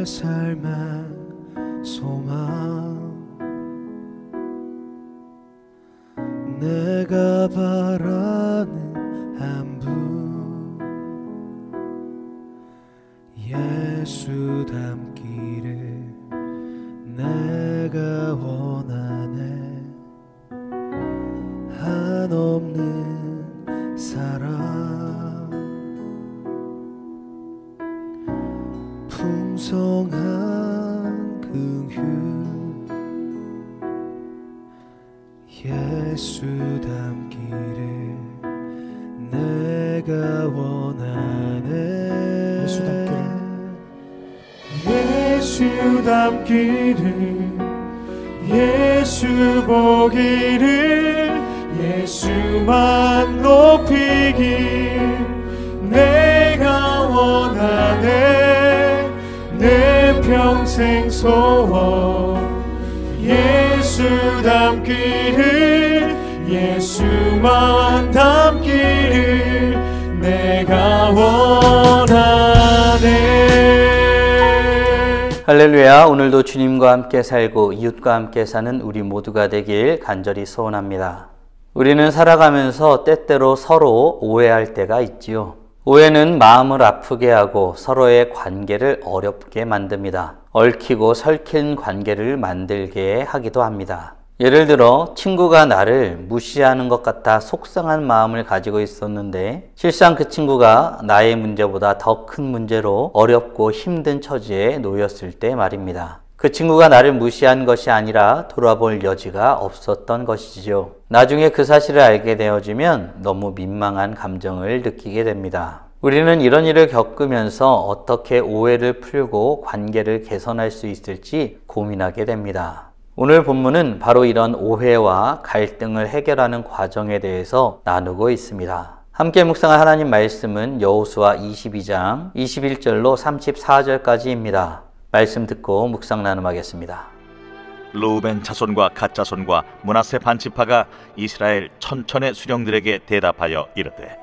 삶의 소망 내가 바라는 한 분 예수 닮기를 내가 원하네 한없는 사랑 풍성한 긍휼 예수 닮기를 내가 원하네 예수 닮기를 예수 보기를 예수만 높이길 내가 원하네 내 평생 소원 예수 닮기를 예수만 닮기를 내가 원하네. 할렐루야. 오늘도 주님과 함께 살고 이웃과 함께 사는 우리 모두가 되길 간절히 소원합니다. 우리는 살아가면서 때때로 서로 오해할 때가 있지요. 오해는 마음을 아프게 하고 서로의 관계를 어렵게 만듭니다. 얽히고 설킨 관계를 만들게 하기도 합니다. 예를 들어 친구가 나를 무시하는 것 같아 속상한 마음을 가지고 있었는데 실상 그 친구가 나의 문제보다 더 큰 문제로 어렵고 힘든 처지에 놓였을 때 말입니다. 그 친구가 나를 무시한 것이 아니라 돌아볼 여지가 없었던 것이지요. 나중에 그 사실을 알게 되어지면 너무 민망한 감정을 느끼게 됩니다. 우리는 이런 일을 겪으면서 어떻게 오해를 풀고 관계를 개선할 수 있을지 고민하게 됩니다. 오늘 본문은 바로 이런 오해와 갈등을 해결하는 과정에 대해서 나누고 있습니다. 함께 묵상할 하나님 말씀은 여호수아 22장 21절로 34절까지입니다. 말씀 듣고 묵상 나눔하겠습니다. 르우벤 자손과 갓 자손과 므낫세 반지파가 이스라엘 천천의 수령들에게 대답하여 이르되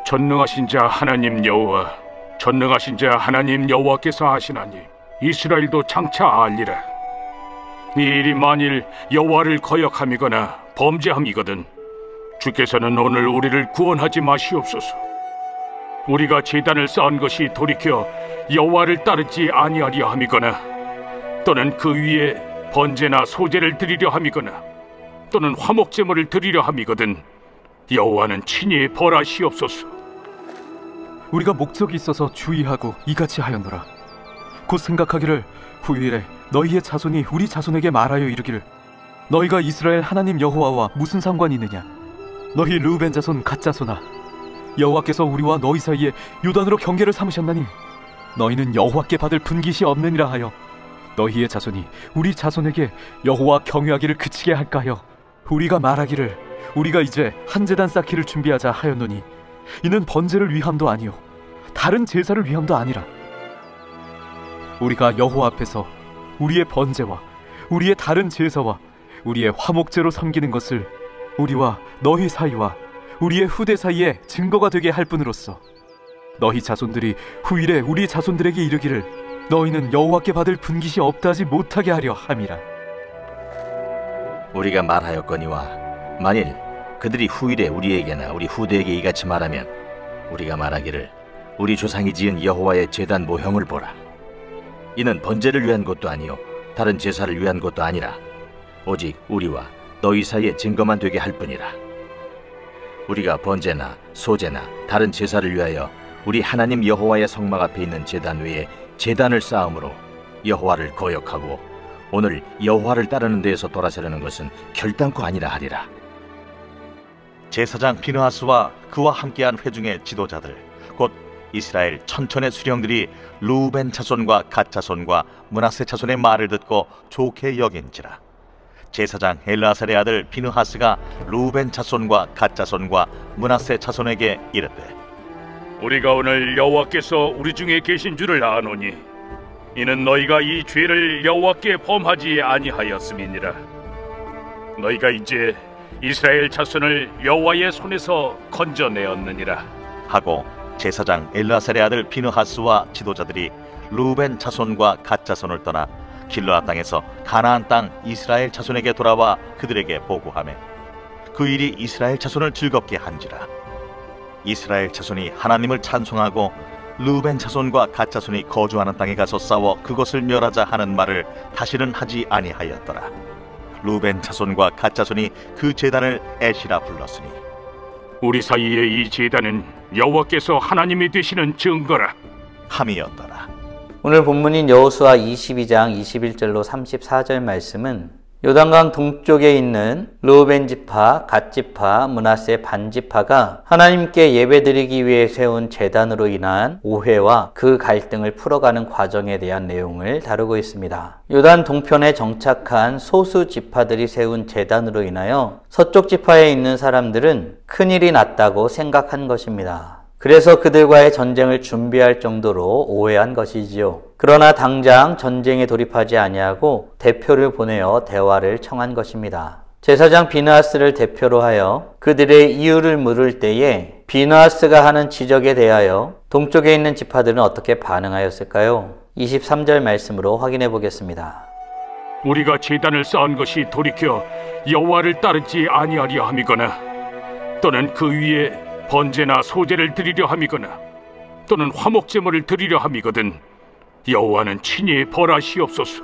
전능하신 자 하나님 여호와 전능하신 자 하나님 여호와께서 하시나니 이스라엘도 장차 알리라. 이 일이 만일 여호와를 거역함이거나 범죄함이거든 주께서는 오늘 우리를 구원하지 마시옵소서. 우리가 제단을 쌓은 것이 돌이켜 여호와를 따르지 아니하려 함이거나 또는 그 위에 번제나 소제를 드리려 함이거나 또는 화목제물을 드리려 함이거든 여호와는 친히 벌하시옵소서. 우리가 목적이 있어서 주의하고 이같이 하였노라. 곧 생각하기를 후일에 너희의 자손이 우리 자손에게 말하여 이르기를 너희가 이스라엘 하나님 여호와와 무슨 상관이 있느냐. 너희 르우벤 자손 갓 자손아 여호와께서 우리와 너희 사이에 요단으로 경계를 삼으셨나니 너희는 여호와께 받을 분깃이 없느니라 하여 너희의 자손이 우리 자손에게 여호와 경외하기를 그치게 할까 하여 우리가 말하기를 우리가 이제 한 제단 쌓기를 준비하자 하였노니 이는 번제를 위함도 아니요 다른 제사를 위함도 아니라 우리가 여호와 앞에서 우리의 번제와 우리의 다른 제사와 우리의 화목제로 섬기는 것을 우리와 너희 사이와 우리의 후대 사이에 증거가 되게 할 뿐으로써 너희 자손들이 후일에 우리 자손들에게 이르기를 너희는 여호와께 받을 분깃이 없다 하지 못하게 하려 함이라. 우리가 말하였거니와 만일 그들이 후일에 우리에게나 우리 후대에게 이같이 말하면 우리가 말하기를 우리 조상이 지은 여호와의 제단 모형을 보라. 이는 번제를 위한 것도 아니요 다른 제사를 위한 것도 아니라 오직 우리와 너희 사이에 증거만 되게 할 뿐이라. 우리가 번제나 소제나 다른 제사를 위하여 우리 하나님 여호와의 성막 앞에 있는 제단 위에 제단을 쌓음으로 여호와를 거역하고 오늘 여호와를 따르는 데에서 돌아서려는 것은 결단코 아니라 하리라. 제사장 비느하스와 그와 함께한 회중의 지도자들 곧 이스라엘 천천의 수령들이 르우벤 자손과 갓 자손과 므낫세 자손의 말을 듣고 좋게 여긴지라. 제사장 엘르아살의 아들 비느하스가 르우벤 자손과 갓 자손과 므낫세 자손에게 이르되 우리가 오늘 여호와께서 우리 중에 계신 줄을 아노니 이는 너희가 이 죄를 여호와께 범하지 아니하였음이니라. 너희가 이제 이스라엘 자손을 여호와의 손에서 건져내었느니라 하고 제사장 엘르아살의 아들 비느하스와 지도자들이 루벤 자손과 갓 자손을 떠나 길르앗 땅에서 가나안 땅 이스라엘 자손에게 돌아와 그들에게 보고하매 그 일이 이스라엘 자손을 즐겁게 한지라. 이스라엘 자손이 하나님을 찬송하고 루벤 자손과 갓 자손이 거주하는 땅에 가서 싸워 그것을 멸하자 하는 말을 다시는 하지 아니하였더라. 루벤 자손과 갓 자손이 그 제단을 에시라 불렀으니 우리 사이의 이 제단은 여호와께서 하나님이 되시는 증거라 함이었더라. 오늘 본문인 여호수아 22장 21절로 34절 말씀은 요단강 동쪽에 있는 르우벤 지파, 갓 지파, 므낫세 반 지파가 하나님께 예배드리기 위해 세운 제단으로 인한 오해와 그 갈등을 풀어가는 과정에 대한 내용을 다루고 있습니다. 요단 동편에 정착한 소수 지파들이 세운 제단으로 인하여 서쪽 지파에 있는 사람들은 큰일이 났다고 생각한 것입니다. 그래서 그들과의 전쟁을 준비할 정도로 오해한 것이지요. 그러나 당장 전쟁에 돌입하지 아니하고 대표를 보내어 대화를 청한 것입니다. 제사장 비느하스를 대표로 하여 그들의 이유를 물을 때에 비느하스가 하는 지적에 대하여 동쪽에 있는 지파들은 어떻게 반응하였을까요? 23절 말씀으로 확인해 보겠습니다. 우리가 제단을 쌓은 것이 돌이켜 여호와를 따르지 아니하려 함이거나 또는 그 위에 번제나 소제를 드리려 함이거나 또는 화목제물을 드리려 함이거든 여호와는 친히 벌하시옵소서.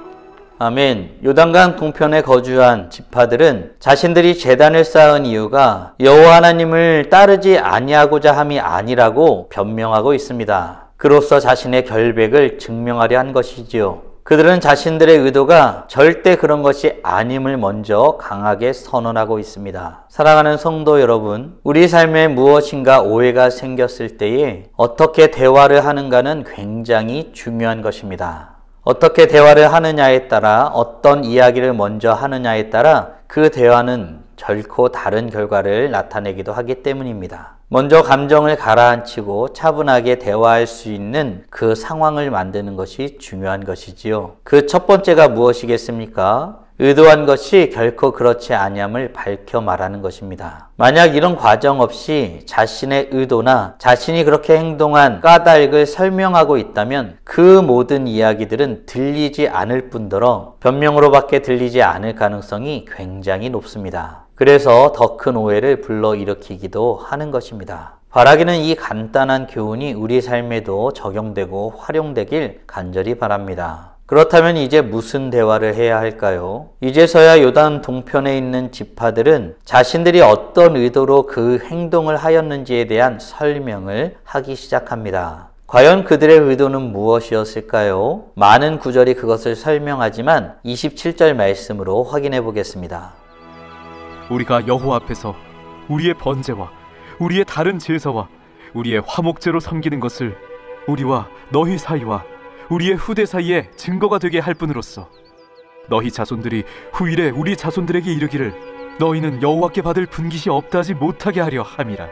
아멘. 요단강 동편에 거주한 지파들은 자신들이 제단을 쌓은 이유가 여호와 하나님을 따르지 아니하고자 함이 아니라고 변명하고 있습니다. 그로써 자신의 결백을 증명하려 한 것이지요. 그들은 자신들의 의도가 절대 그런 것이 아님을 먼저 강하게 선언하고 있습니다. 사랑하는 성도 여러분, 우리 삶에 무엇인가 오해가 생겼을 때에 어떻게 대화를 하는가는 굉장히 중요한 것입니다. 어떻게 대화를 하느냐에 따라, 어떤 이야기를 먼저 하느냐에 따라 그 대화는 결코 다른 결과를 나타내기도 하기 때문입니다. 먼저 감정을 가라앉히고 차분하게 대화할 수 있는 그 상황을 만드는 것이 중요한 것이지요. 그 첫 번째가 무엇이겠습니까? 의도한 것이 결코 그렇지 아니함을 밝혀 말하는 것입니다. 만약 이런 과정 없이 자신의 의도나 자신이 그렇게 행동한 까닭을 설명하고 있다면 그 모든 이야기들은 들리지 않을 뿐더러 변명으로밖에 들리지 않을 가능성이 굉장히 높습니다. 그래서 더 큰 오해를 불러일으키기도 하는 것입니다. 바라기는 이 간단한 교훈이 우리 삶에도 적용되고 활용되길 간절히 바랍니다. 그렇다면 이제 무슨 대화를 해야 할까요? 이제서야 요단 동편에 있는 지파들은 자신들이 어떤 의도로 그 행동을 하였는지에 대한 설명을 하기 시작합니다. 과연 그들의 의도는 무엇이었을까요? 많은 구절이 그것을 설명하지만 27절 말씀으로 확인해 보겠습니다. 우리가 여호와 앞에서 우리의 번제와 우리의 다른 제사와 우리의 화목제로 섬기는 것을 우리와 너희 사이와 우리의 후대 사이에 증거가 되게 할 뿐으로써 너희 자손들이 후일에 우리 자손들에게 이르기를 너희는 여호와께 받을 분깃이 없다지 못하게 하려 함이라.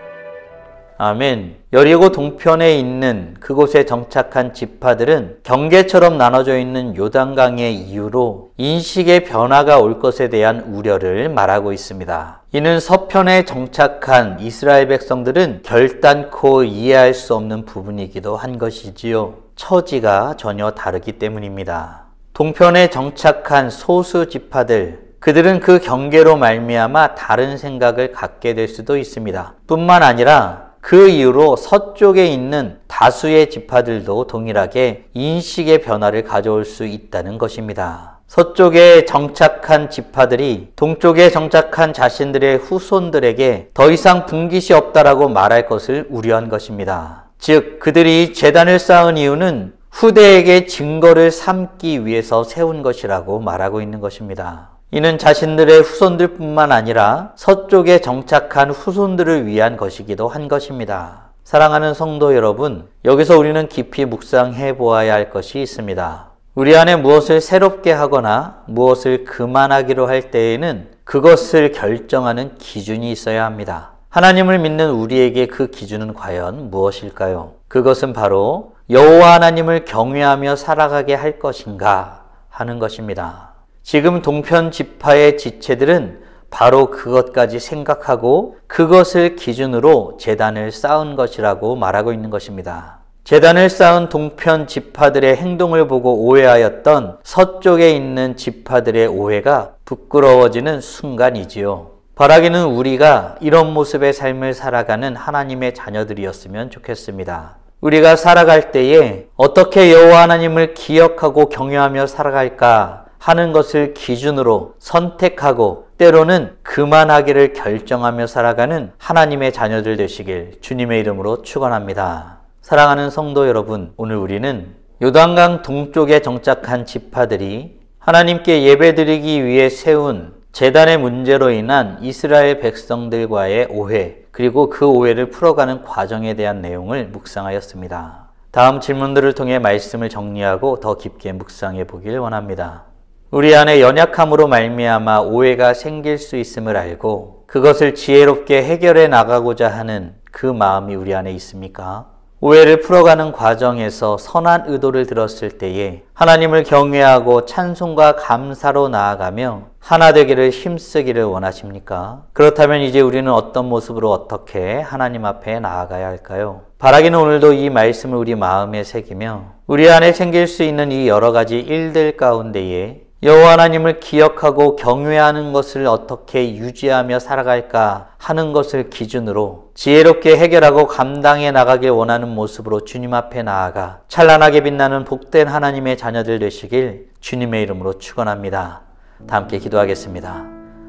아멘. 여리고 동편에 있는 그곳에 정착한 지파들은 경계처럼 나눠져 있는 요단강의 이유로 인식의 변화가 올 것에 대한 우려를 말하고 있습니다. 이는 서편에 정착한 이스라엘 백성들은 결단코 이해할 수 없는 부분이기도 한 것이지요. 처지가 전혀 다르기 때문입니다. 동편에 정착한 소수 지파들, 그들은 그 경계로 말미암아 다른 생각을 갖게 될 수도 있습니다. 뿐만 아니라 그 이후로 서쪽에 있는 다수의 지파들도 동일하게 인식의 변화를 가져올 수 있다는 것입니다. 서쪽에 정착한 지파들이 동쪽에 정착한 자신들의 후손들에게 더 이상 분깃이 없다라고 말할 것을 우려한 것입니다. 즉, 그들이 제단을 쌓은 이유는 후대에게 증거를 삼기 위해서 세운 것이라고 말하고 있는 것입니다. 이는 자신들의 후손들 뿐만 아니라 서쪽에 정착한 후손들을 위한 것이기도 한 것입니다. 사랑하는 성도 여러분, 여기서 우리는 깊이 묵상해 보아야 할 것이 있습니다. 우리 안에 무엇을 새롭게 하거나 무엇을 그만하기로 할 때에는 그것을 결정하는 기준이 있어야 합니다. 하나님을 믿는 우리에게 그 기준은 과연 무엇일까요? 그것은 바로 여호와 하나님을 경외하며 살아가게 할 것인가 하는 것입니다. 지금 동편 지파의 지체들은 바로 그것까지 생각하고 그것을 기준으로 제단을 쌓은 것이라고 말하고 있는 것입니다. 제단을 쌓은 동편 지파들의 행동을 보고 오해하였던 서쪽에 있는 지파들의 오해가 부끄러워지는 순간이지요. 바라기는 우리가 이런 모습의 삶을 살아가는 하나님의 자녀들이었으면 좋겠습니다. 우리가 살아갈 때에 어떻게 여호와 하나님을 기억하고 경외하며 살아갈까 하는 것을 기준으로 선택하고 때로는 그만하기를 결정하며 살아가는 하나님의 자녀들 되시길 주님의 이름으로 축원합니다. 사랑하는 성도 여러분, 오늘 우리는 요단강 동쪽에 정착한 지파들이 하나님께 예배드리기 위해 세운 제단의 문제로 인한 이스라엘 백성들과의 오해, 그리고 그 오해를 풀어가는 과정에 대한 내용을 묵상하였습니다. 다음 질문들을 통해 말씀을 정리하고 더 깊게 묵상해 보길 원합니다. 우리 안에 연약함으로 말미암아 오해가 생길 수 있음을 알고 그것을 지혜롭게 해결해 나가고자 하는 그 마음이 우리 안에 있습니까? 오해를 풀어가는 과정에서 선한 의도를 들었을 때에 하나님을 경외하고 찬송과 감사로 나아가며 하나 되기를 힘쓰기를 원하십니까? 그렇다면 이제 우리는 어떤 모습으로 어떻게 하나님 앞에 나아가야 할까요? 바라기는 오늘도 이 말씀을 우리 마음에 새기며 우리 안에 생길 수 있는 이 여러 가지 일들 가운데에 여호와 하나님을 기억하고 경외하는 것을 어떻게 유지하며 살아갈까 하는 것을 기준으로 지혜롭게 해결하고 감당해 나가길 원하는 모습으로 주님 앞에 나아가 찬란하게 빛나는 복된 하나님의 자녀들 되시길 주님의 이름으로 축원합니다. 다 함께 기도하겠습니다.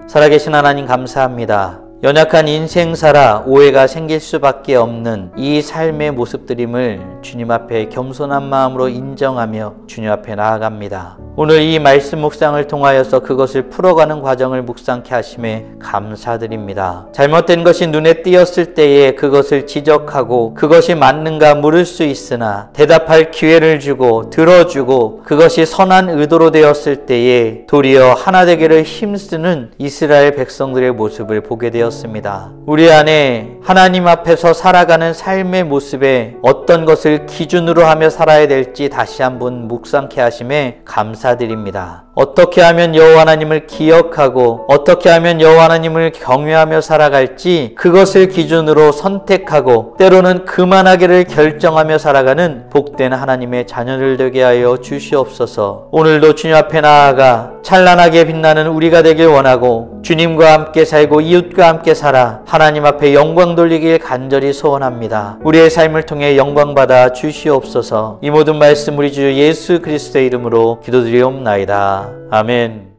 살아계신 하나님 감사합니다. 연약한 인생사라 오해가 생길 수밖에 없는 이 삶의 모습들임을 주님 앞에 겸손한 마음으로 인정하며 주님 앞에 나아갑니다. 오늘 이 말씀 묵상을 통하여서 그것을 풀어가는 과정을 묵상케 하심에 감사드립니다. 잘못된 것이 눈에 띄었을 때에 그것을 지적하고 그것이 맞는가 물을 수 있으나 대답할 기회를 주고 들어주고 그것이 선한 의도로 되었을 때에 도리어 하나 되기를 힘쓰는 이스라엘 백성들의 모습을 보게 되었습니다. 우리 안에 하나님 앞에서 살아가는 삶의 모습에 어떤 것을 기준으로 하며 살아야 될지 다시 한번 묵상케 하심에 감사드립니다. 어떻게 하면 여호와 하나님을 기억하고 어떻게 하면 여호와 하나님을 경외하며 살아갈지 그것을 기준으로 선택하고 때로는 그만하기를 결정하며 살아가는 복된 하나님의 자녀들 되게 하여 주시옵소서. 오늘도 주님 앞에 나아가 찬란하게 빛나는 우리가 되길 원하고 주님과 함께 살고 이웃과 함께 살아 하나님 앞에 영광 돌리길 간절히 소원합니다. 우리의 삶을 통해 영광 받아 주시옵소서. 이 모든 말씀 우리 주 예수 그리스도의 이름으로 기도드리옵나이다. 아멘.